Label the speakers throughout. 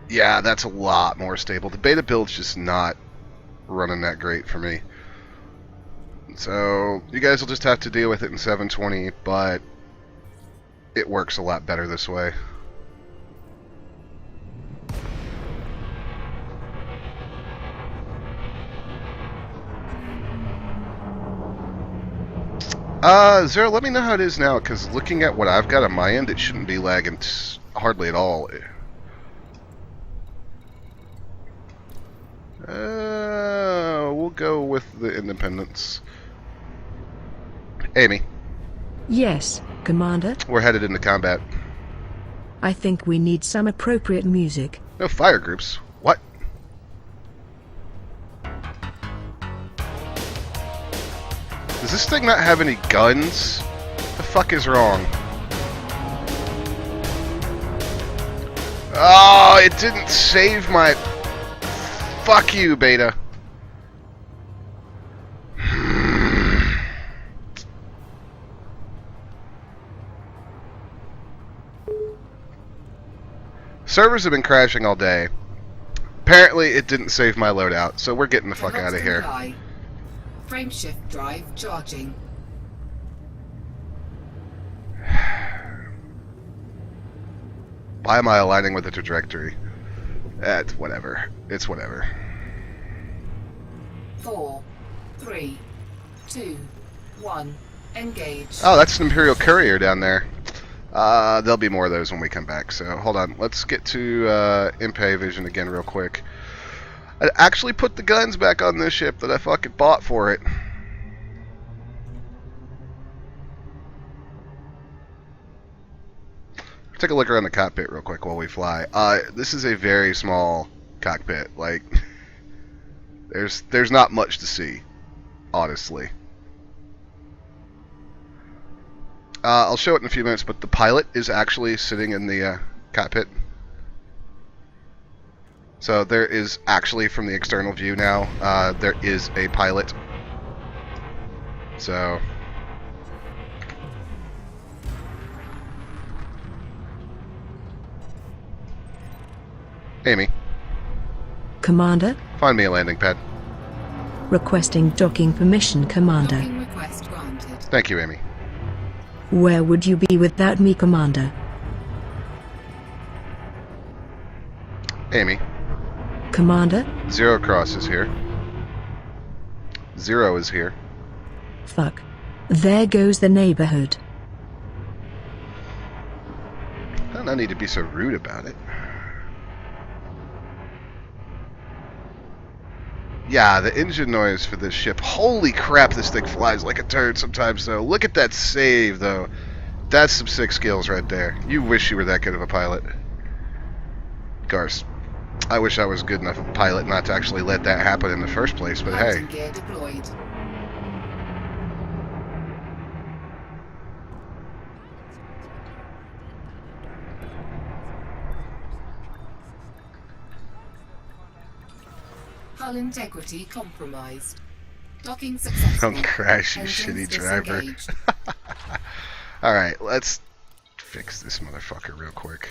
Speaker 1: Yeah, that's a lot more stable. The beta build's just not running that great for me. So you guys will just have to deal with it in 720, but it works a lot better this way. Zero, let me know how it is now, because looking at what I've got on my end, it shouldn't be lagging hardly at all. We'll go with the independence. Amy.
Speaker 2: Yes, Commander?
Speaker 1: We're headed into combat.
Speaker 2: I think we need some appropriate music.
Speaker 1: No fire groups. What? Does this thing not have any guns? What the fuck is wrong? Oh, it didn't save my... Fuck you, Beta. Servers have been crashing all day. Apparently, it didn't save my loadout, so we're getting the fuck out of here.
Speaker 3: Frameshift drive charging.
Speaker 1: Why am I aligning with the trajectory? It's whatever. It's whatever.
Speaker 3: 4, 3, 2, 1. Engage.
Speaker 1: Oh, that's an Imperial Courier down there. There'll be more of those when we come back, so hold on. Let's get to Impey Vision again real quick. I actually put the guns back on this ship that I fucking bought for it. Take a look around the cockpit real quick while we fly. This is a very small cockpit. Like, there's not much to see, honestly. I'll show it in a few minutes, but the pilot is actually sitting in the cockpit. So there is actually, from the external view now, there is a pilot. So... Amy.
Speaker 2: Commander?
Speaker 1: Find me a landing pad.
Speaker 2: Requesting docking permission, Commander.
Speaker 3: Docking request granted.
Speaker 1: Thank you, Amy.
Speaker 2: Where would you be without me, Commander?
Speaker 1: Amy.
Speaker 2: Commander?
Speaker 1: Zero Cross is here. Zero is here.
Speaker 2: Fuck. There goes the neighborhood.
Speaker 1: I don't need to be so rude about it. Yeah, the engine noise for this ship. Holy crap, this thing flies like a turd sometimes, though. Look at that save, though. That's some sick skills right there. You wish you were that good of a pilot. Garst. I wish I was good enough of a pilot not to actually let that happen in the first place, but hey.
Speaker 3: Landing gear deployed. Hull integrity compromised. Docking successful.
Speaker 1: Don't crash, you
Speaker 3: Engines
Speaker 1: shitty driver.
Speaker 3: disengaged.
Speaker 1: Alright, let's fix this motherfucker real quick.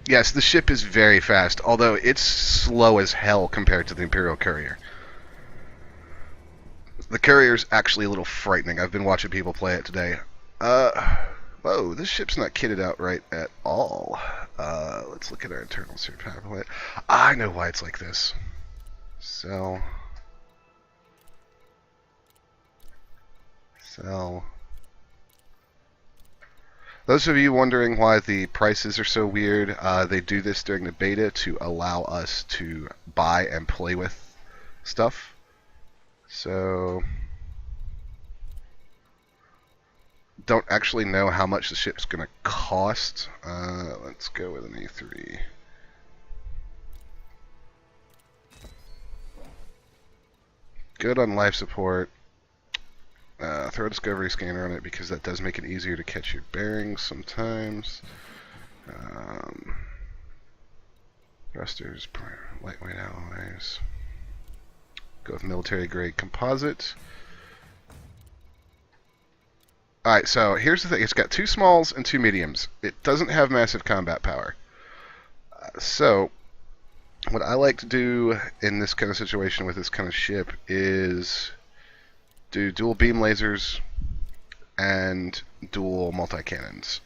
Speaker 1: Yes, the ship is very fast, although it's slow as hell compared to the Imperial Courier. The Courier's actually a little frightening. I've been watching people play it today. Whoa, this ship's not kitted out right at all. Let's look at our internals here. Powerplay. I know why it's like this. Sell. Sell. Those of you wondering why the prices are so weird, they do this during the beta to allow us to buy and play with stuff. So, don't actually know how much the ship's going to cost. Let's go with an A3. Good on life support. Throw a discovery scanner on it because that does make it easier to catch your bearings sometimes. Thrusters, lightweight alloys. Go with military grade composite. Alright, so here's the thing. It's got 2 smalls and 2 mediums. It doesn't have massive combat power. So, what I like to do in this kind of situation with this kind of ship is do dual beam lasers and dual multi-cannons.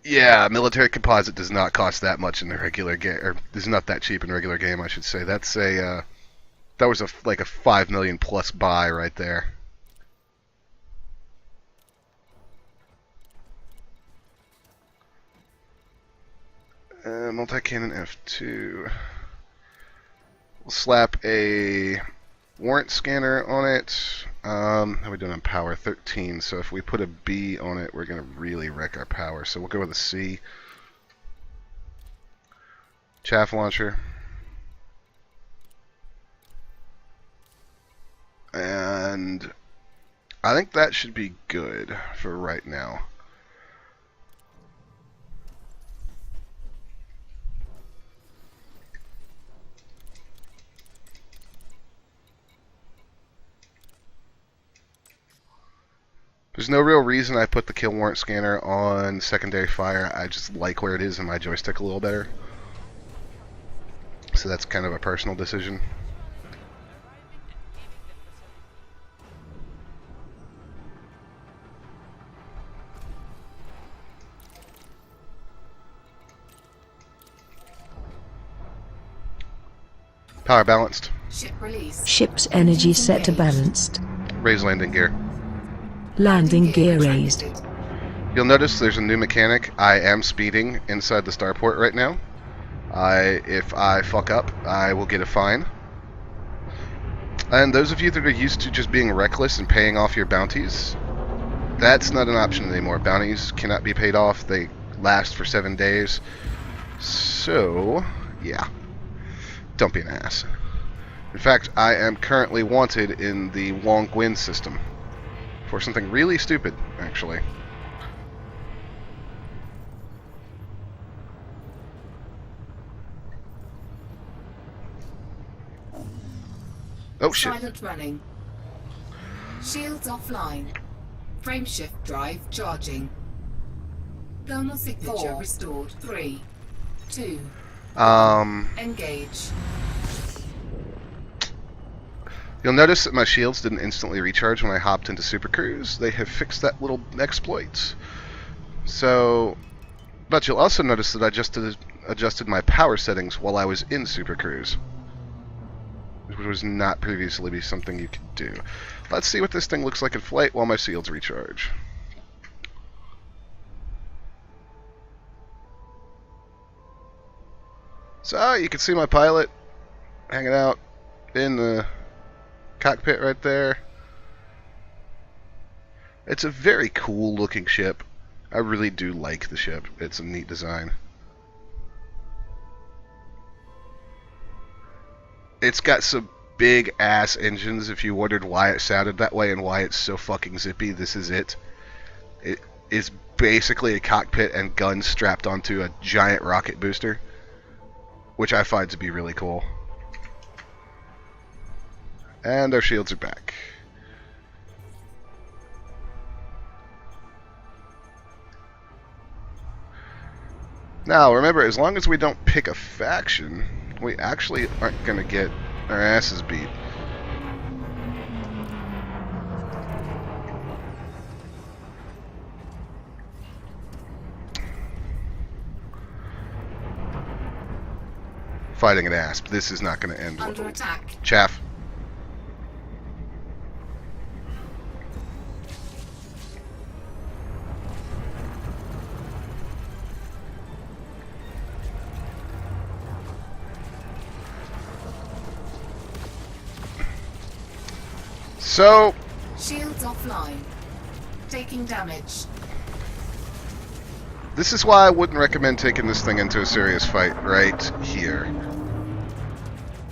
Speaker 1: Yeah, military composite does not cost that much in the regular game, or is not that cheap in regular game, I should say. That's a that was like a 5 million plus buy right there. Multi-cannon F2. We'll slap a warrant scanner on it. How are we doing on power? 13. So if we put a B on it, we're going to really wreck our power. So we'll go with a C. Chaff launcher. And I think that should be good for right now. There's no real reason I put the kill warrant scanner on secondary fire. I just like where it is in my joystick a little better. So that's kind of a personal decision. Power balanced.
Speaker 3: Ship release.
Speaker 2: Ship's energy set to balanced.
Speaker 1: Raise landing gear.
Speaker 2: Landing gear raised.
Speaker 1: You'll notice there's a new mechanic. I am speeding inside the starport right now. If I fuck up, I will get a fine. And those of you that are used to just being reckless and paying off your bounties, that's not an option anymore. Bounties cannot be paid off. They last for 7 days. So, yeah. Don't be an ass. In fact, I am currently wanted in the Long Wind system for something really stupid, actually. Oh shit.
Speaker 3: Silent running. Shields offline. Frameshift drive charging. Thermal signature restored. 3, 2, engage.
Speaker 1: You'll notice that my shields didn't instantly recharge when I hopped into Super Cruise. They have fixed that little exploit. So, but you'll also notice that I just adjusted my power settings while I was in Super Cruise, which was not previously be something you could do. Let's see what this thing looks like in flight while my shields recharge. So you can see my pilot hanging out in the cockpit right there. It's a very cool looking ship. I really do like the ship. It's a neat design. It's got some big ass engines. If you wondered why it sounded that way and why it's so fucking zippy, this is it. It is basically a cockpit and guns strapped onto a giant rocket booster, which I find to be really cool. And our shields are back. Now, remember, as long as we don't pick a faction, we actually aren't going to get our asses beat. Fighting an asp. This is not going to end well.
Speaker 3: Under attack.
Speaker 1: Chaff. So,
Speaker 3: Shields offline. Taking damage.
Speaker 1: this is why I wouldn't recommend taking this thing into a serious fight right here.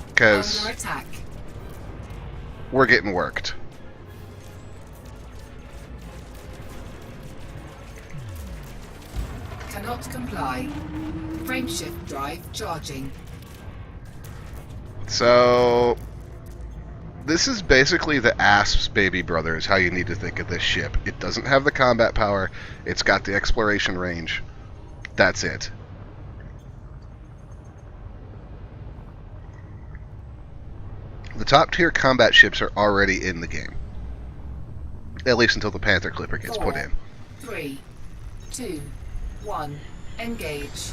Speaker 1: Because
Speaker 3: Under attack.
Speaker 1: we're getting worked.
Speaker 3: Cannot comply. Frameshift drive charging.
Speaker 1: So, this is basically the ASP's baby brother, is how you need to think of this ship. It doesn't have the combat power, it's got the exploration range. That's it. The top tier combat ships are already in the game. At least until the Panther Clipper gets put in.
Speaker 3: 3, 2, 1, engage.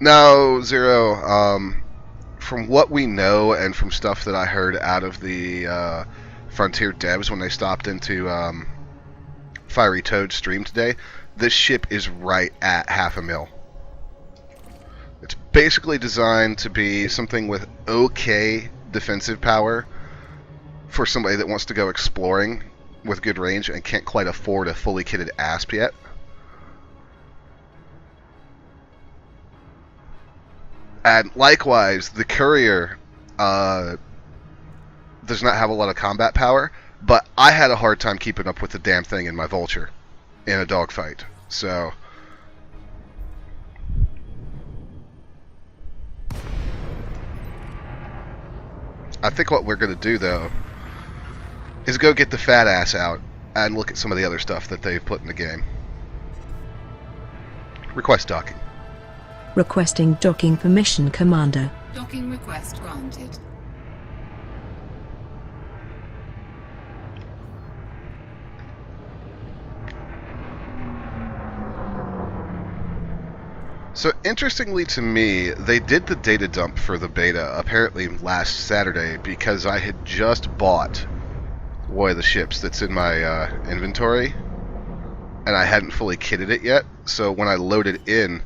Speaker 1: Now, Zero, from what we know and from stuff that I heard out of the Frontier devs when they stopped into Fiery Toad's stream today, this ship is right at $500,000. It's basically designed to be something with okay defensive power for somebody that wants to go exploring with good range and can't quite afford a fully kitted ASP yet. And likewise, the Courier does not have a lot of combat power, but I had a hard time keeping up with the damn thing in my Vulture in a dogfight. So, I think what we're going to do, though, is go get the fat ass out and look at some of the other stuff that they've put in the game. Request docking.
Speaker 2: Requesting docking permission, Commander.
Speaker 3: Docking request granted.
Speaker 1: So, interestingly to me, they did the data dump for the beta apparently last Saturday because I had just bought one of the ships that's in my inventory and I hadn't fully kitted it yet. So when I loaded in,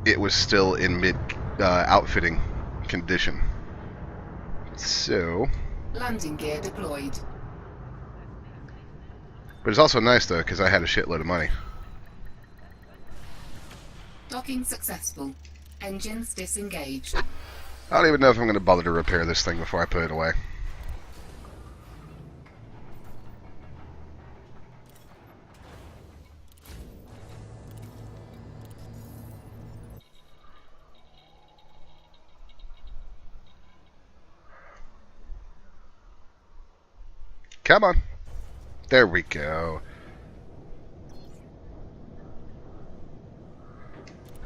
Speaker 1: it was still in mid outfitting condition. So,
Speaker 3: Landing gear deployed.
Speaker 1: but it's also nice though because I had a shitload of money.
Speaker 3: Docking successful. Engines disengaged.
Speaker 1: I don't even know if I'm going to bother to repair this thing before I put it away. Come on. There we go.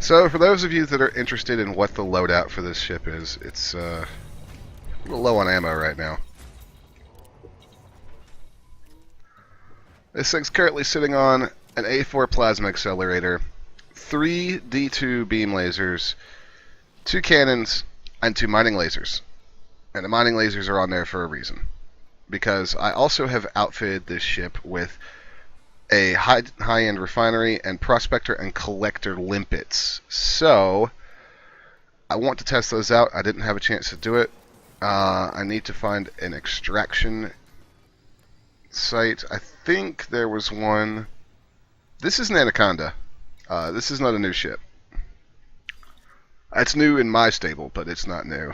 Speaker 1: So, for those of you that are interested in what the loadout for this ship is, it's a little low on ammo right now. This thing's currently sitting on an A4 plasma accelerator, 3 D2 beam lasers, 2 cannons, and 2 mining lasers. And the mining lasers are on there for a reason. Because I also have outfitted this ship with a high-end refinery and prospector and collector limpets. So, I want to test those out. I didn't have a chance to do it. I need to find an extraction site. I think there was one. This is an Anaconda. This is not a new ship. It's new in my stable, but it's not new.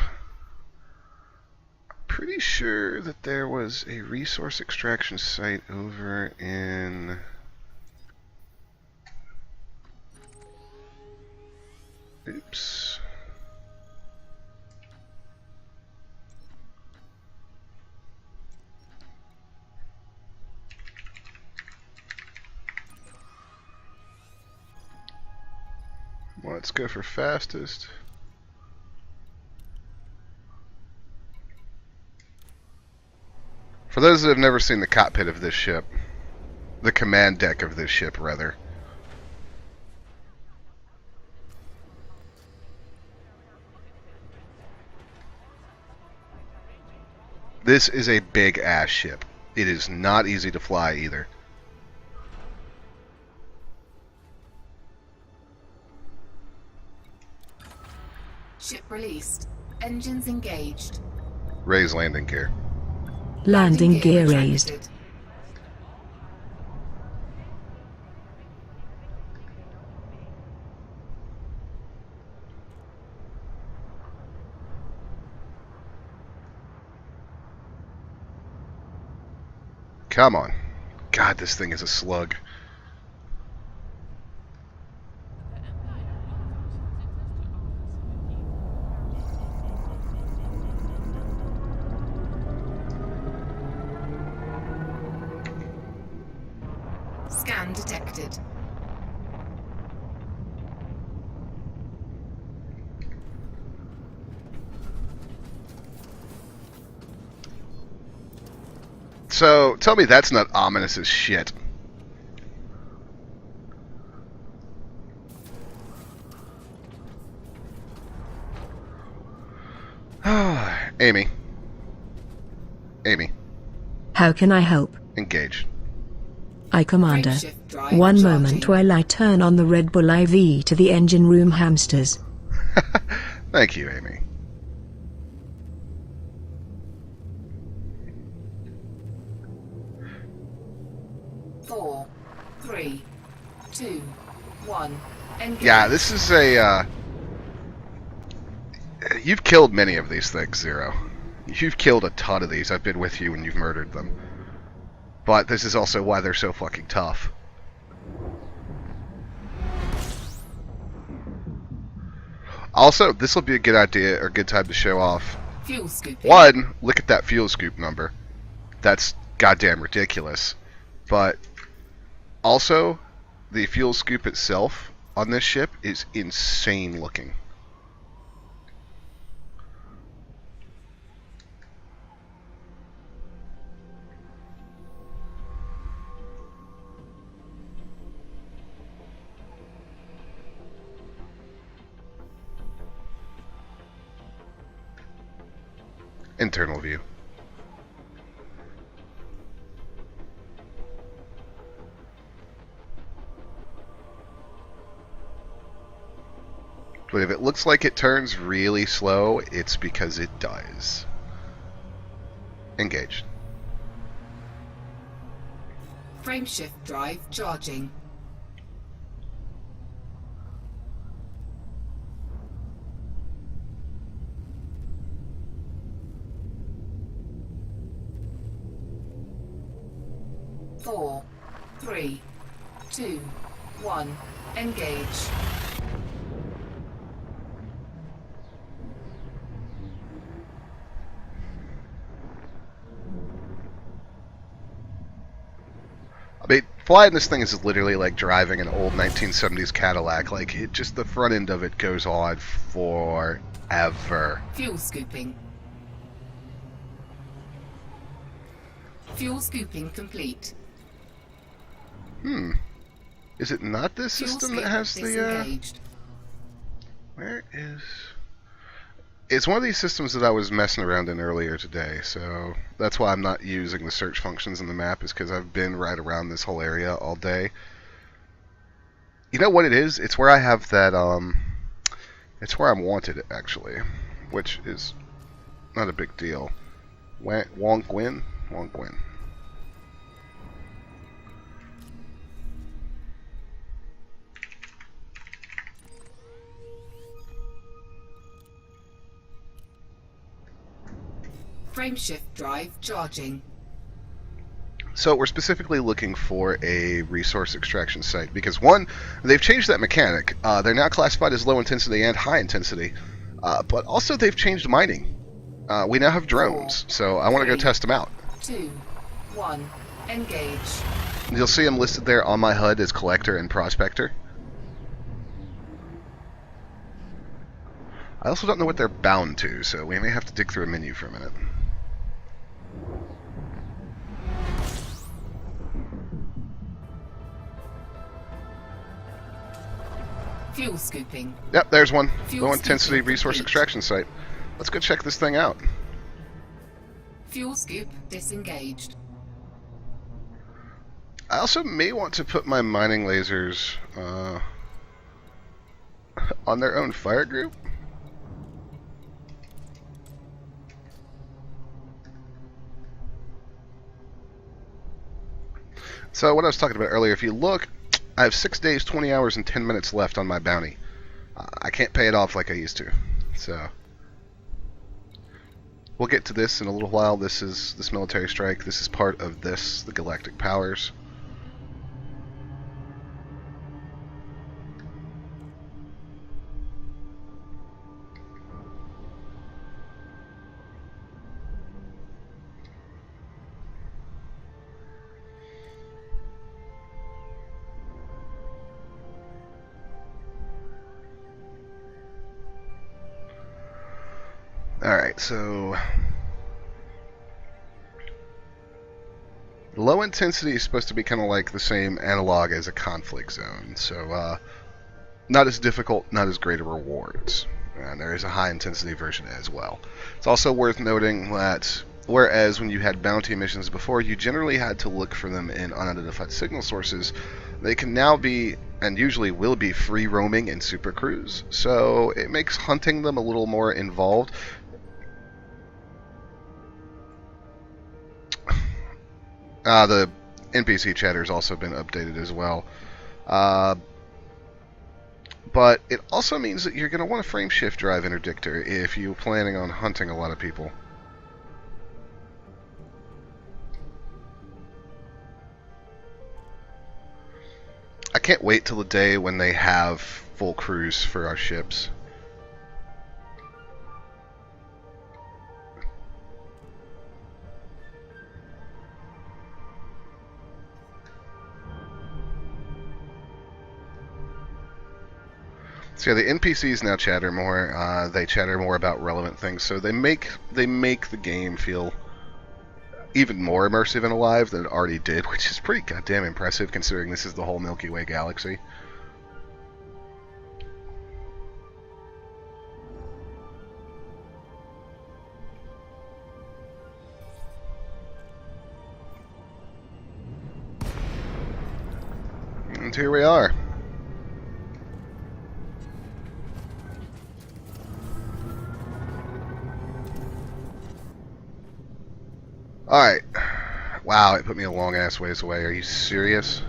Speaker 1: Pretty sure that there was a resource extraction site over in oops. Let's go for fastest. For those that have never seen the cockpit of this ship, the command deck of this ship, rather, this is a big ass ship. It is not easy to fly either.
Speaker 3: Ship released. Engines engaged.
Speaker 1: Raise landing gear.
Speaker 2: Landing gear raised.
Speaker 3: retracted.
Speaker 1: Come on. God, this thing is a slug.
Speaker 3: Scan detected.
Speaker 1: So, tell me that's not ominous as shit. Amy. Amy.
Speaker 2: How can I help?
Speaker 1: Engage.
Speaker 2: Aye, Commander.
Speaker 3: Frameshift drive
Speaker 2: One
Speaker 3: charging.
Speaker 2: moment while I turn on the Red Bull IV to the engine room hamsters.
Speaker 1: Thank you, Amy.
Speaker 3: Four, three, two, one. Engage.
Speaker 1: Yeah, this is a, you've killed many of these things, Zero. You've killed a ton of these. I've been with you when you've murdered them. But this is also why they're so fucking tough. Also, this will be a good idea or good time to show off.
Speaker 3: Fuel scooping.
Speaker 1: One, look at that fuel scoop number. That's goddamn ridiculous. But also, the fuel scoop itself on this ship is insane looking. Internal view. But if it looks like it turns really slow, it's because it does. Engaged.
Speaker 3: Frameshift drive charging. Four, three, two, one. Engage.
Speaker 1: I mean, flying this thing is literally like driving an old 1970s Cadillac. Like, it just, the front end of it goes on forever.
Speaker 3: Fuel scooping. Fuel scooping complete.
Speaker 1: Is it not this
Speaker 3: Fuel
Speaker 1: system
Speaker 3: scoop
Speaker 1: that has the,
Speaker 3: disengaged.
Speaker 1: where is... It's one of these systems that I was messing around in earlier today, so that's why I'm not using the search functions in the map, is because I've been right around this whole area all day. You know what it is? It's where I have that, it's where I'm wanted, actually, which is not a big deal. Wong Gwyn? Wong Gwyn.
Speaker 3: Frameshift drive charging.
Speaker 1: So we're specifically looking for a resource extraction site because, one, they've changed that mechanic. They're now classified as low intensity and high intensity, but also they've changed mining. We now have drones, so I want to go test them out.
Speaker 3: 2, 1. Engage.
Speaker 1: You'll see them listed there on my HUD as collector and prospector. I also don't know what they're bound to, so we may have to dig through a menu for a minute.
Speaker 3: Fuel scooping.
Speaker 1: Yep, there's one.
Speaker 3: Fuel
Speaker 1: Low intensity
Speaker 3: scooping
Speaker 1: resource
Speaker 3: complete.
Speaker 1: extraction site. Let's go check this thing out.
Speaker 3: Fuel scoop disengaged.
Speaker 1: I also may want to put my mining lasers on their own fire group. So what I was talking about earlier, if you look, I have 6 days, 20 hours, and 10 minutes left on my bounty. I can't pay it off like I used to. So We'll get to this in a little while. This military strike. This is part of the galactic powers. Alright, so low intensity is supposed to be kind of like the same analog as a conflict zone. So not as difficult, not as great a rewards. And there is a high intensity version as well. It's also worth noting that whereas when you had bounty missions before, you generally had to look for them in unidentified signal sources, they can now be, and usually will be, free roaming in Super Cruise. So it makes hunting them a little more involved. The NPC chatter has also been updated as well. But it also means that you're going to want a frame shift drive interdictor if you're planning on hunting a lot of people. I can't wait till the day when they have full crews for our ships. So yeah, the NPCs now chatter more. They chatter more about relevant things, so they make the game feel even more immersive and alive than it already did, which is pretty goddamn impressive considering this is the whole Milky Way galaxy. And here we are. Alright. Wow, it put me a long-ass ways away. Are you serious?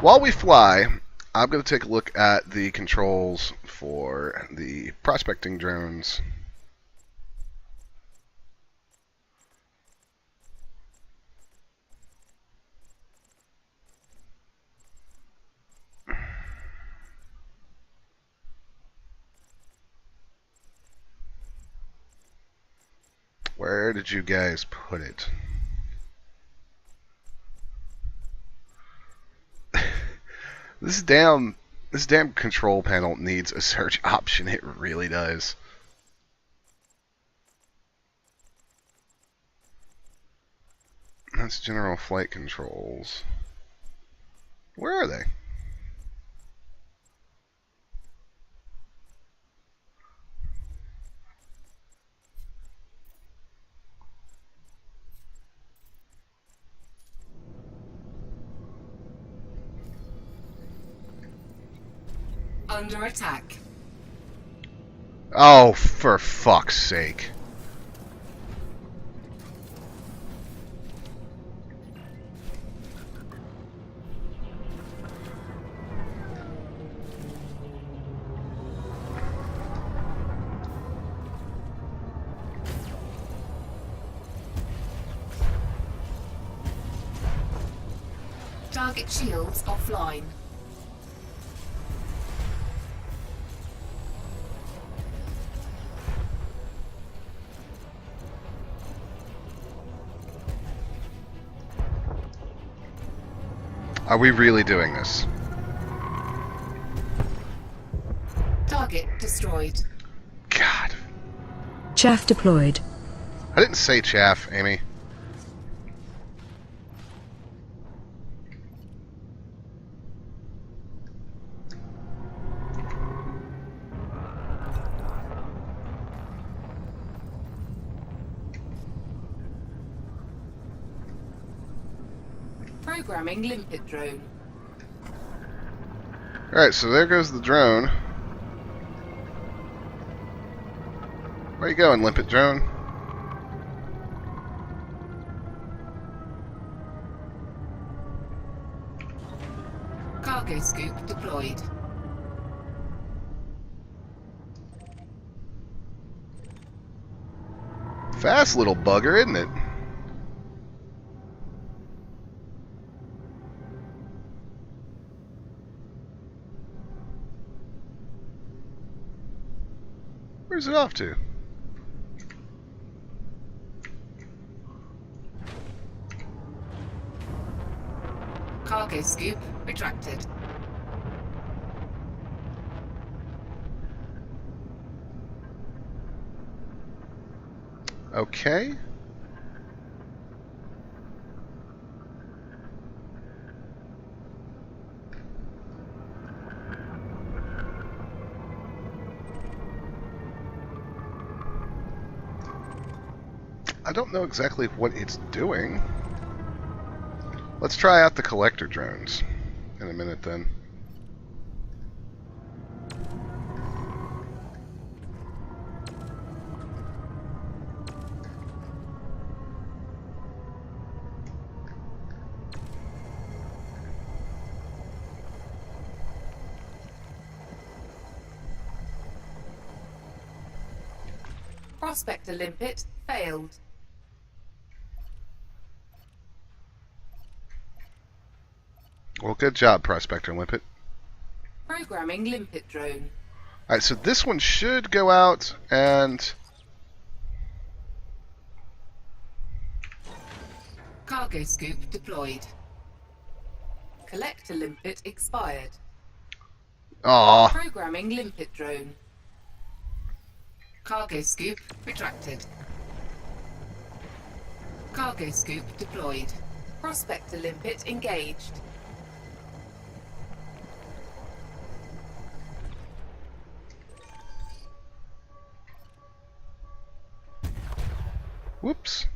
Speaker 1: While we fly, I'm going to take a look at the controls for the prospecting drones. Where did you guys put it? This damn control panel needs a search option. It really does. That's general flight controls. Where are they?
Speaker 3: Under attack.
Speaker 1: Oh, for fuck's sake.
Speaker 3: Target shields offline.
Speaker 1: Are we really doing this?
Speaker 3: Target destroyed.
Speaker 1: God.
Speaker 2: Chaff deployed.
Speaker 1: I didn't say chaff, Amy.
Speaker 3: Programming limpet drone.
Speaker 1: Alright, so there goes the drone. Where you going, limpet drone?
Speaker 3: Cargo scoop deployed.
Speaker 1: Fast little bugger, isn't it? Where's it off to?
Speaker 3: Cargo scoop retracted.
Speaker 1: Okay. I don't know exactly what it's doing. Let's try out the collector drones in a minute then.
Speaker 3: Prospector limpet failed.
Speaker 1: Well, good job, Prospector Limpet.
Speaker 3: Programming limpet drone.
Speaker 1: Alright, so this one should go out and...
Speaker 3: Cargo scoop deployed. Collector limpet expired.
Speaker 1: Aw.
Speaker 3: Programming limpet drone. Cargo scoop retracted. Cargo scoop deployed. Prospector limpet engaged.
Speaker 1: Whoops.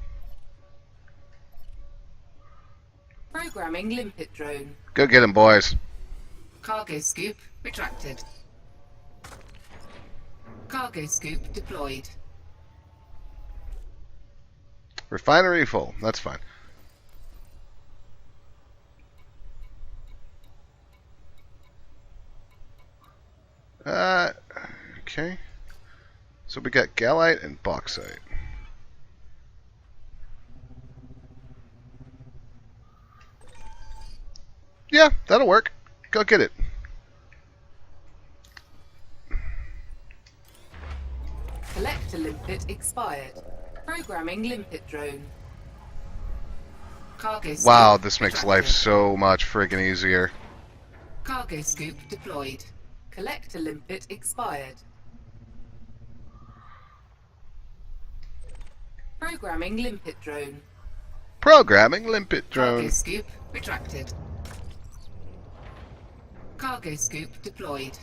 Speaker 3: Programming limpet drone.
Speaker 1: Go get him, boys.
Speaker 3: Cargo scoop retracted. Cargo scoop deployed.
Speaker 1: Refinery full. That's fine. Okay. So we got gallite and bauxite. Yeah, that'll work. Go get it.
Speaker 3: Collector limpet expired. Programming limpet drone. Cargo scoop
Speaker 1: Wow, this makes
Speaker 3: retracted.
Speaker 1: life so much friggin' easier.
Speaker 3: Cargo scoop deployed. Collector limpet expired. Programming limpet drone.
Speaker 1: Programming limpet
Speaker 3: Cargo
Speaker 1: drone.
Speaker 3: scoop retracted. Cargo scoop deployed.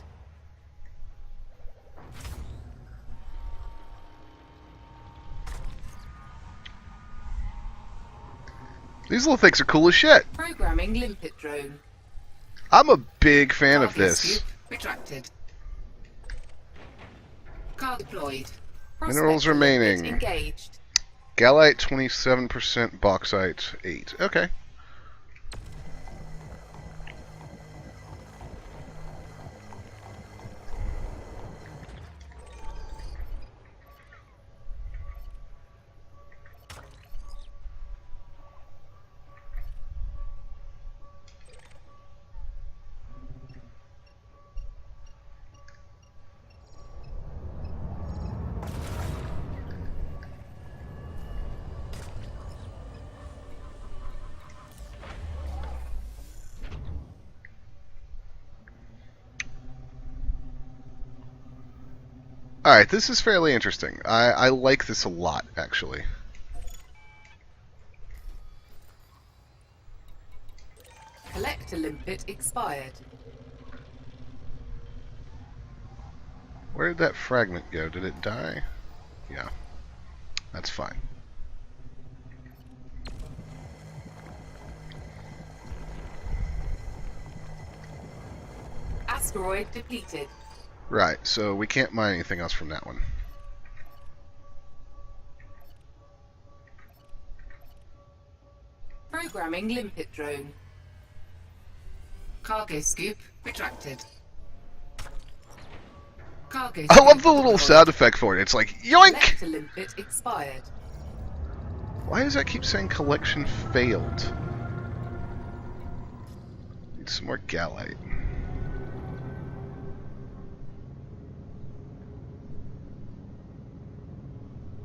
Speaker 1: These little things are cool as shit.
Speaker 3: Programming limpet drone.
Speaker 1: I'm a big fan of
Speaker 3: Cargo
Speaker 1: this.
Speaker 3: scoop retracted. Car deployed.
Speaker 1: Minerals
Speaker 3: Prospector limpet
Speaker 1: remaining.
Speaker 3: engaged.
Speaker 1: Gallite 27%, bauxite 8. Okay. Alright, this is fairly interesting. I like this a lot, actually.
Speaker 3: Collector limpet expired.
Speaker 1: Where did that fragment go? Did it die? Yeah. That's fine.
Speaker 3: Asteroid depleted.
Speaker 1: Right, so we can't mine anything else from that one.
Speaker 3: Programming limpet drone. Cargo scoop retracted. Cargo
Speaker 1: I love
Speaker 3: scoop
Speaker 1: the little
Speaker 3: deployed.
Speaker 1: sound effect for it. It's like, yoink!
Speaker 3: Collector limpet expired.
Speaker 1: Why does that keep saying collection failed? Need some more gallite.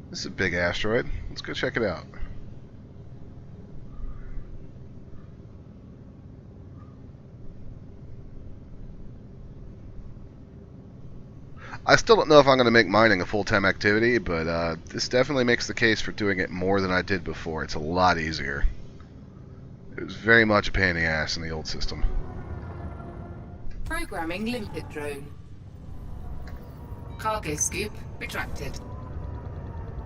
Speaker 1: This is a big asteroid. Let's go check it out. I still don't know if I'm going to make mining a full-time activity, but this definitely makes the case for doing it more than I did before. It's a lot easier. It was very much a pain in the ass in the old system.
Speaker 3: Programming limpet drone. Cargo scoop retracted.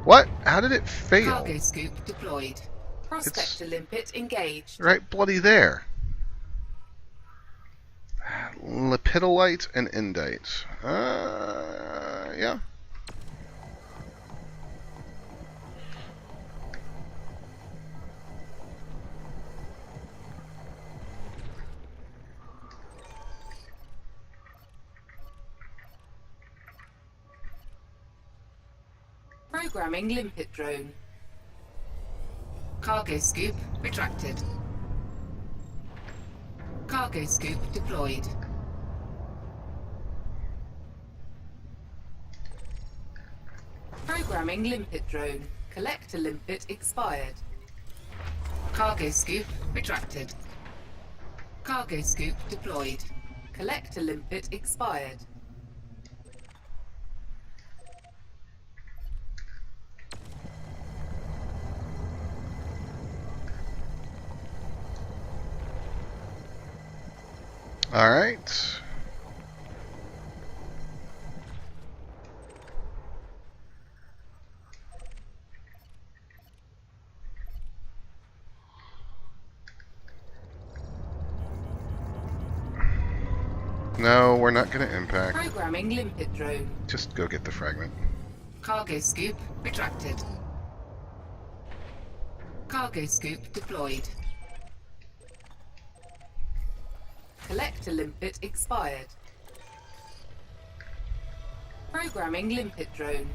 Speaker 1: What? How did it fail?
Speaker 3: Cargo scoop deployed. Prospector limpet engaged.
Speaker 1: Right bloody there. Lepidolite and indite. Yeah.
Speaker 3: Programming limpet drone. Cargo scoop retracted. Cargo scoop deployed. Programming limpet drone. Collector limpet expired. Cargo scoop retracted. Cargo scoop deployed. Collector limpet expired.
Speaker 1: All right. No, we're not going to impact.
Speaker 3: Programming limpet drone.
Speaker 1: Just go get the fragment.
Speaker 3: Cargo scoop retracted. Cargo scoop deployed. Collector limpet expired. Programming limpet drone.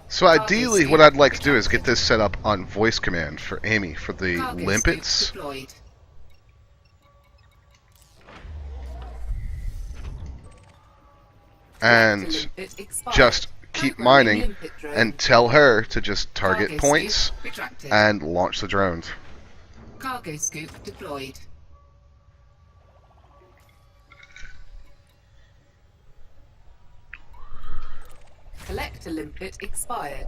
Speaker 1: So ideally, what I'd like to do is get this set up on voice command for Amy for the
Speaker 3: Cargo
Speaker 1: limpets.
Speaker 3: scoop deployed.
Speaker 1: And
Speaker 3: Collector limpet expired.
Speaker 1: just keep
Speaker 3: Programming
Speaker 1: mining
Speaker 3: limpet drone.
Speaker 1: and tell her to just target
Speaker 3: Cargo
Speaker 1: points
Speaker 3: scoop retracted.
Speaker 1: and launch the drones.
Speaker 3: Cargo scoop deployed. Collector limpet expired.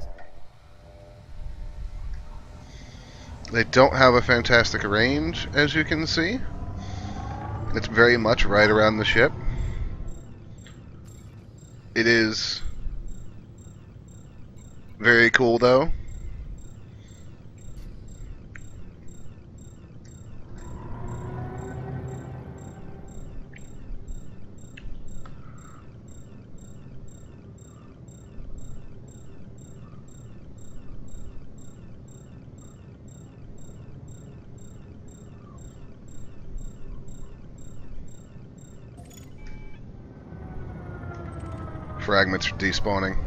Speaker 1: They don't have a fantastic range, as you can see. It's very much right around the ship. It is very cool, though. Fragments are despawning.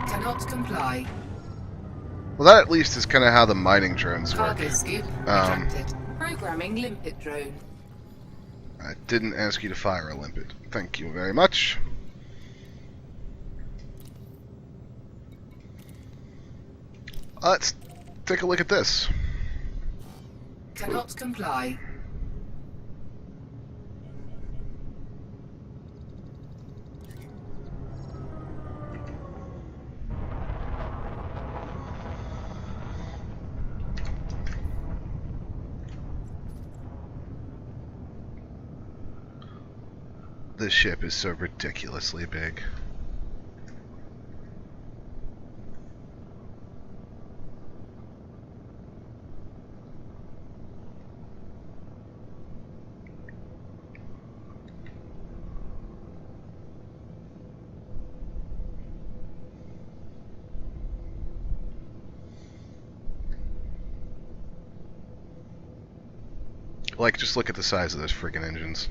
Speaker 3: Cannot comply.
Speaker 1: Well, that at least is kind of how the mining drones work.
Speaker 3: Cargo scoop
Speaker 1: Um,
Speaker 3: retracted. Programming limpet drone.
Speaker 1: I didn't ask you to fire a limpet. Thank you very much. Let's take a look at this.
Speaker 3: Cannot comply.
Speaker 1: This ship is so ridiculously big. Like, just look at the size of those friggin' engines.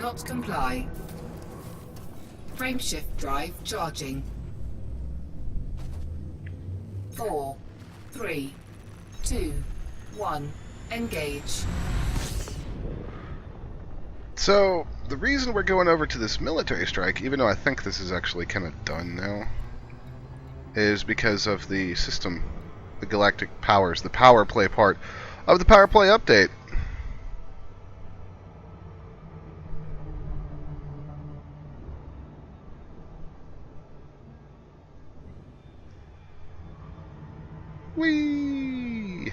Speaker 3: not comply. Frameshift drive charging. 4, 3, 2, 1. Engage.
Speaker 1: So, the reason we're going over to this military strike, even though I think this is actually kind of done now, is because of the system, the galactic powers, the power play part of the power play update. Whee!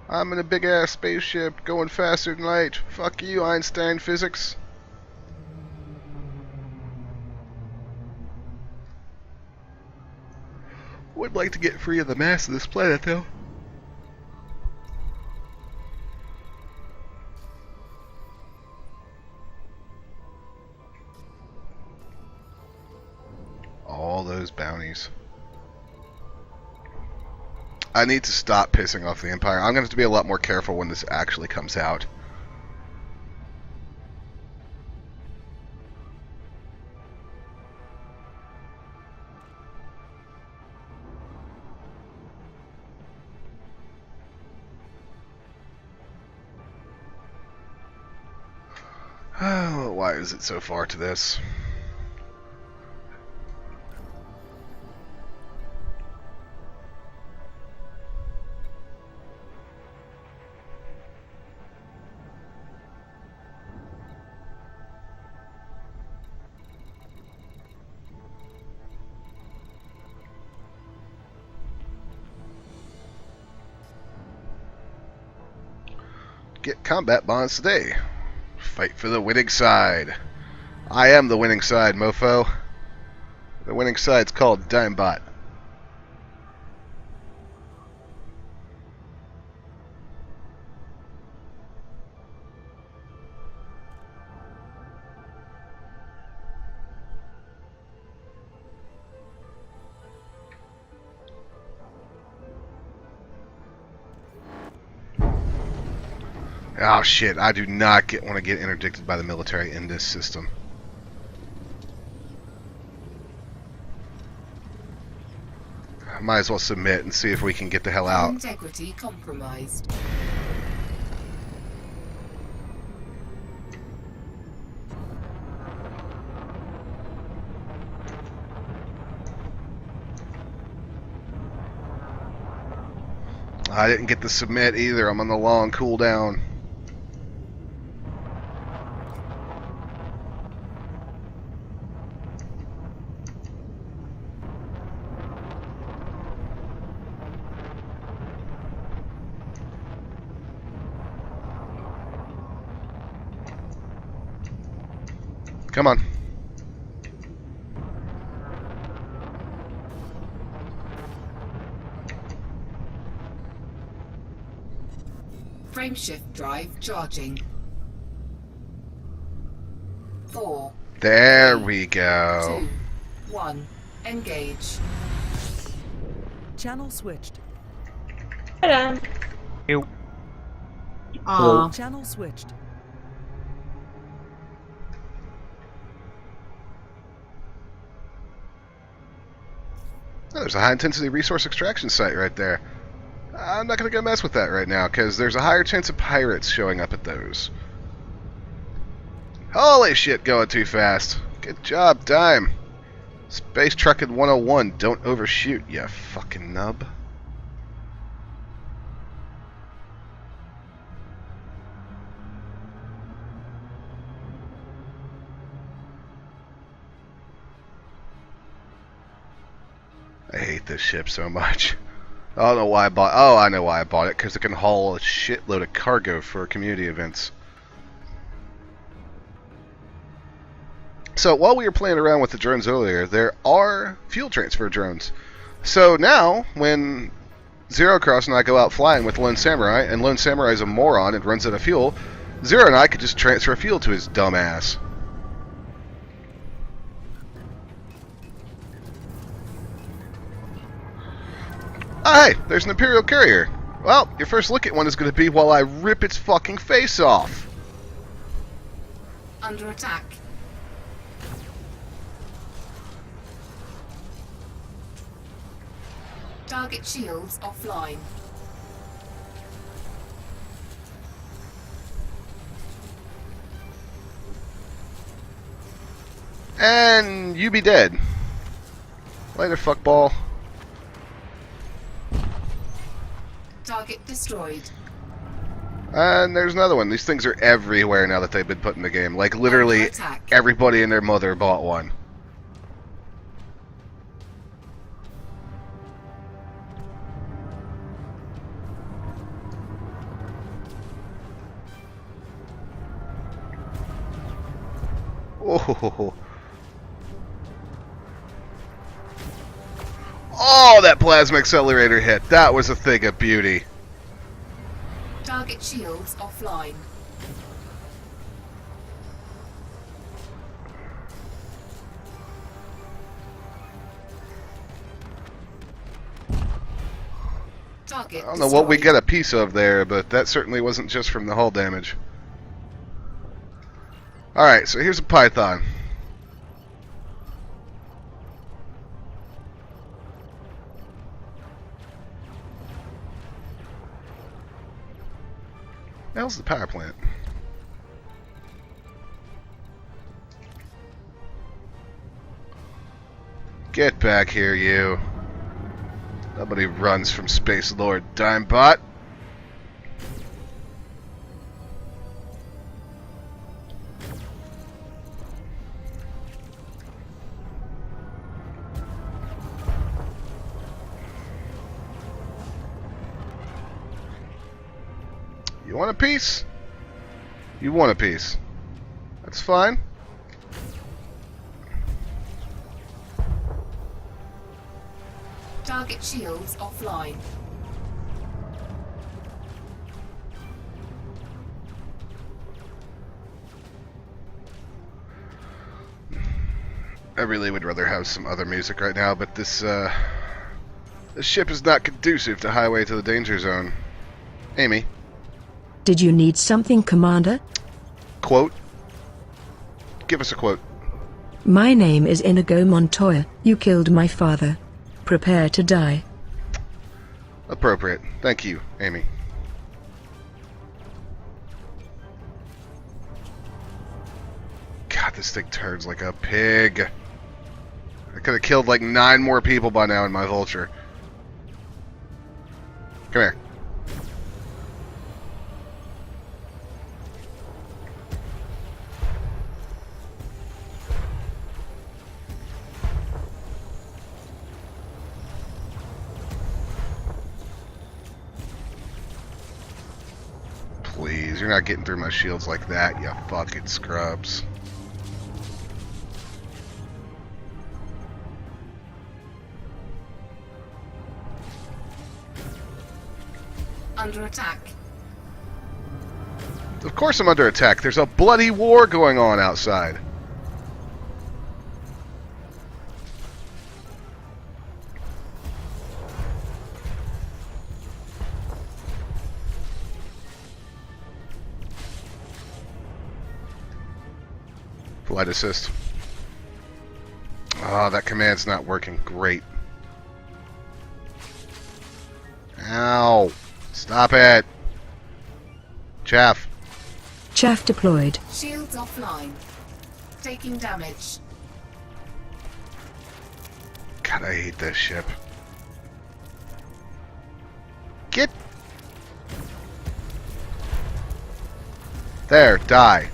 Speaker 1: I'm in a big ass spaceship going faster than light. Fuck you, Einstein physics. Would like to get free of the mass of this planet, though. All those bounties. I need to stop pissing off the Empire. I'm going to have to be a lot more careful when this actually comes out. Oh, why is it so far to this? Get combat bonds today. Fight for the winning side. I am the winning side, mofo. The winning side's called Dimebot. Oh shit, I do not want to get interdicted by the military in this system. I might as well submit and see if we can get the hell out.
Speaker 3: Integrity compromised.
Speaker 1: I didn't get to submit either. I'm on the long cooldown. Come on.
Speaker 3: Frameshift drive charging. 4.
Speaker 1: There we go.
Speaker 3: 2, 1. Engage.
Speaker 4: Channel switched.
Speaker 5: Hello.
Speaker 6: You.
Speaker 5: Aw.
Speaker 4: Channel switched.
Speaker 1: Oh, there's a high-intensity resource extraction site right there. I'm not going to go mess with that right now, because there's a higher chance of pirates showing up at those. Holy shit, going too fast. Good job, Dime. Space Trucking 101, don't overshoot, you fucking nub. I hate this ship so much. I don't know why I bought. Oh, I know why I bought it. Because it can haul a shitload of cargo for community events. So while we were playing around with the drones earlier, there are fuel transfer drones. So now, when Zero Cross and I go out flying with Lone Samurai, and Lone Samurai is a moron and runs out of fuel, Zero and I could just transfer fuel to his dumb ass. Oh, hey, there's an Imperial carrier. Well, your first look at one is going to be while I rip its fucking face off.
Speaker 3: Under attack. Target shields offline.
Speaker 1: And you be dead. Later, fuckball.
Speaker 3: Target destroyed.
Speaker 1: And there's another one. These things are everywhere now that they've been put in the game. Like, literally, everybody and their mother bought one. Oh, oh, that plasma accelerator hit. That was a thing of beauty.
Speaker 3: Target shields offline. Target
Speaker 1: I don't know what we get a piece of there, but that certainly wasn't just from the hull damage. Alright, so here's a Python. How's the power plant? Get back here, you. Nobody runs from Space Lord Dimebot. You want a piece? You want a piece. That's fine.
Speaker 3: Target shields offline.
Speaker 1: I really would rather have some other music right now, but this ship is not conducive to Highway to the Danger Zone. Amy.
Speaker 2: Did you need something, Commander?
Speaker 1: Quote. Give us a quote.
Speaker 2: My name is Inigo Montoya. You killed my father. Prepare to die.
Speaker 1: Appropriate. Thank you, Amy. God, this thing turns like a pig. I could have killed like 9 more people by now in my vulture. Come here. Please, you're not getting through my shields like that, you fucking scrubs.
Speaker 3: Under attack.
Speaker 1: Of course I'm under attack. There's a bloody war going on outside. Flight assist. Oh, that command's not working. Great. Ow. Stop it. Chaff.
Speaker 2: Chaff deployed.
Speaker 3: Shields offline. Taking damage.
Speaker 1: God, I hate this ship. Get. There, die.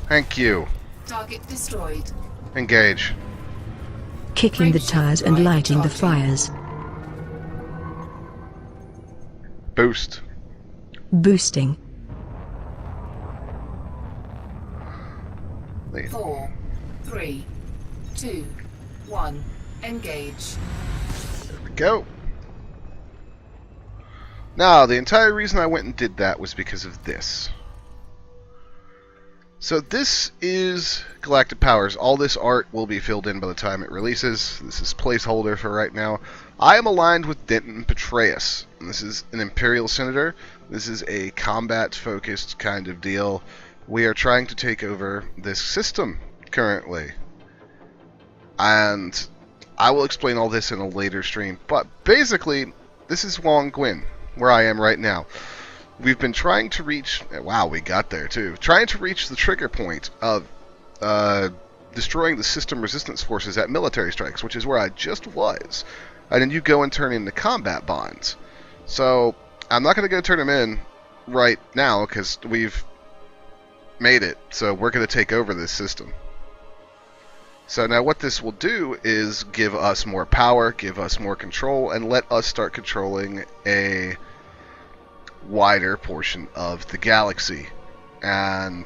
Speaker 1: Thank you.
Speaker 3: Target destroyed.
Speaker 1: Engage.
Speaker 2: Kicking the tires and lighting the fires.
Speaker 1: Boost.
Speaker 2: Boosting.
Speaker 3: 4, 3, 2, 1. Engage.
Speaker 1: There we go. Now, the entire reason I went and did that was because of this. So this is Galactic Powers. All this art will be filled in by the time it releases. This is placeholder for right now. I am aligned with Denton Petraeus. And this is an Imperial Senator. This is a combat-focused kind of deal. we are trying to take over this system currently. And I will explain all this in a later stream. But basically, this is Wong Gwyn, where I am right now. We've been trying to reach... Wow, we got there too. Trying to reach the trigger point of destroying the system resistance forces at military strikes, which is where I just was. And then you go and turn in the combat bonds. So, I'm not going to go turn them in right now, because we've made it. So, we're going to take over this system. So now what this will do is give us more power, give us more control, and let us start controlling a wider portion of the galaxy. And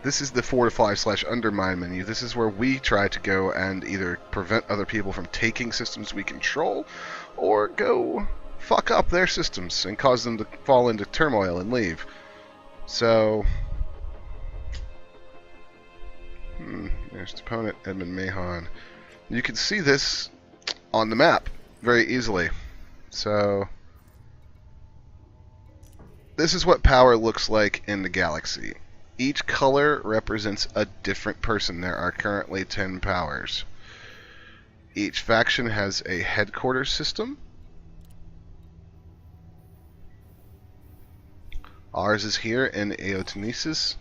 Speaker 1: this is the fortify/undermine menu. This is where we try to go and either prevent other people from taking systems we control, or go fuck up their systems and cause them to fall into turmoil and leave. So... there's the opponent, Edmund Mahon. You can see this on the map very easily. So, this is what power looks like in the galaxy. Each color represents a different person. There are currently 10 powers. Each faction has a headquarters system. Ours is here in Eotensis.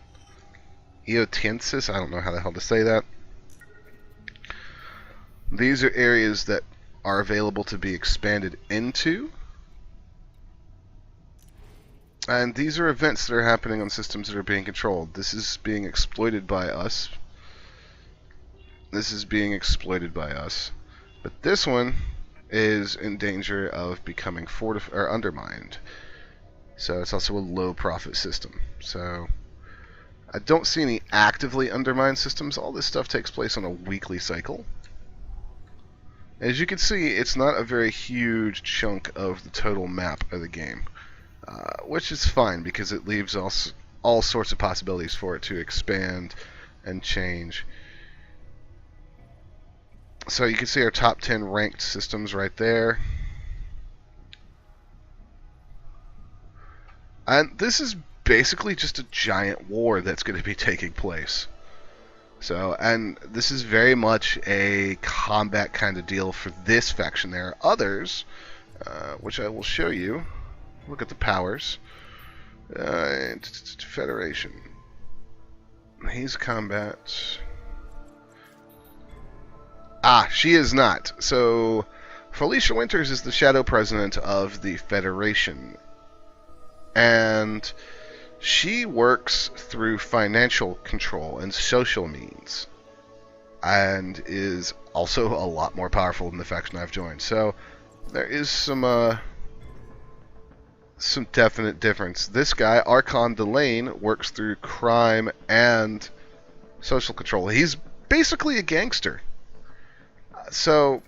Speaker 1: Eotensis, I don't know how the hell to say that. These are areas that are available to be expanded into. And these are events that are happening on systems that are being controlled. This is being exploited by us. This is being exploited by us. But this one is in danger of becoming undermined. So it's also a low profit system. So I don't see any actively undermined systems. All this stuff takes place on a weekly cycle. As you can see, it's not a very huge chunk of the total map of the game, which is fine because it leaves all sorts of possibilities for it to expand and change. So you can see our top 10 ranked systems right there. And this is basically just a giant war that's going to be taking place. So, and this is very much a combat kind of deal for this faction. There are others, which I will show you. Look at the powers. Federation. He's combat. Ah, she is not. So, Felicia Winters is the shadow president of the Federation. And she works through financial control and social means, and is also a lot more powerful than the faction I've joined. So there is some definite difference. This guy, Archon Delane, works through crime and social control. He's basically a gangster. So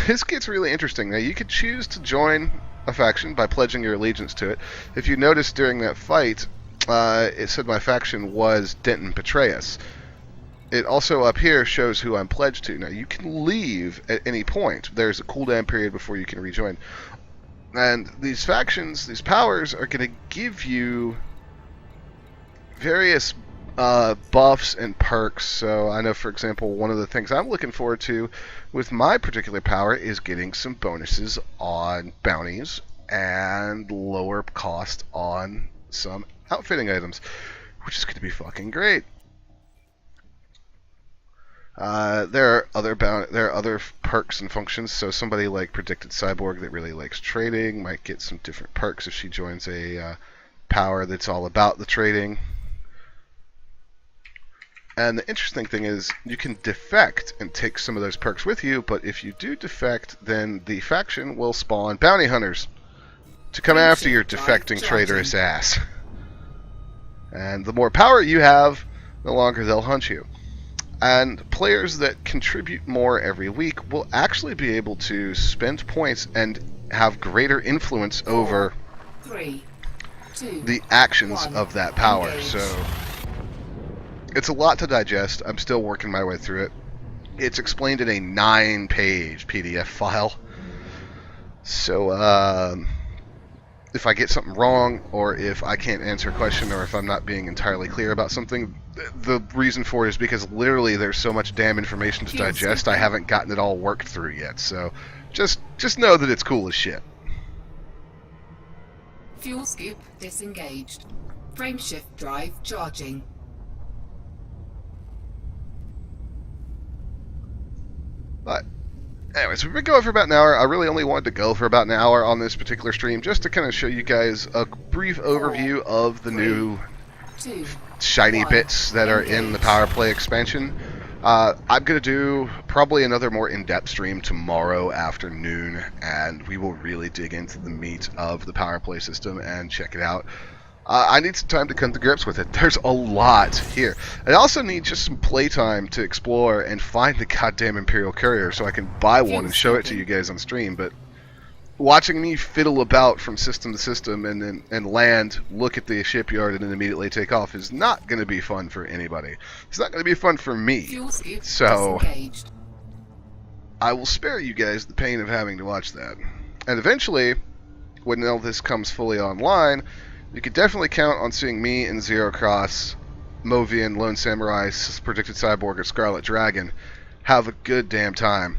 Speaker 1: this gets really interesting. Now you could choose to join a faction by pledging your allegiance to it. If you notice during that fight, it said my faction was Denton Petraeus. It also up here shows who I'm pledged to. Now you can leave at any point. There's a cooldown period before you can rejoin. And these factions, these powers, are going to give you various buffs and perks. So I know, for example, one of the things I'm looking forward to with my particular power is getting some bonuses on bounties and lower cost on some outfitting items, which is going to be fucking great. There are other perks and functions. So somebody like Predicted Cyborg that really likes trading might get some different perks if she joins a power that's all about the trading. And the interesting thing is you can defect and take some of those perks with you, but if you do defect, then the faction will spawn bounty hunters to come after your defecting traitorous ass. And the more power you have, the longer they'll hunt you. And players that contribute more every week will actually be able to spend points and have greater influence over
Speaker 3: 3, 2,
Speaker 1: the actions
Speaker 3: 1,
Speaker 1: of that power.
Speaker 3: engage.
Speaker 1: So it's a lot to digest. I'm still working my way through it. It's explained in a 9-page PDF file. So if I get something wrong, or if I can't answer a question, or if I'm not being entirely clear about something, the reason for it is because literally there's so much damn information to digest, I haven't gotten it all worked through yet. So just know that it's cool as shit.
Speaker 3: Fuel scoop disengaged. Frameshift drive charging.
Speaker 1: But anyways, we've been going for about an hour. I really only wanted to go for about an hour on this particular stream just to kind of show you guys a brief overview of the new shiny bits that are in the Powerplay expansion. I'm going to do probably another more in-depth stream tomorrow afternoon, and we will really dig into the meat of the Powerplay system and check it out. I need some time to come to grips with it. There's a lot here. I also need just some playtime to explore and find the goddamn Imperial Courier so I can buy one and show it to you guys on stream. But watching me fiddle about from system to system and land, look at the shipyard, and then immediately take off is not going to be fun for anybody. It's not going to be fun for me. So I will spare you guys the pain of having to watch that. And eventually, when all this comes fully online, you could definitely count on seeing me and Zero Cross, Movian, Lone Samurai, Predicted Cyborg, or Scarlet Dragon have a good damn time.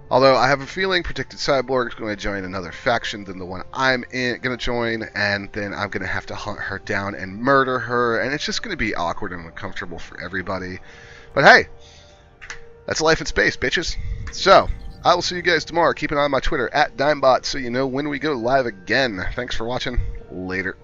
Speaker 1: Although I have a feeling Predicted Cyborg is going to join another faction than the one I'm going to join, and then I'm going to have to hunt her down and murder her, and it's just going to be awkward and uncomfortable for everybody. But hey, that's life in space, bitches. So, I will see you guys tomorrow. Keep an eye on my Twitter, @DimeBot, so you know when we go live again. Thanks for watching. Later.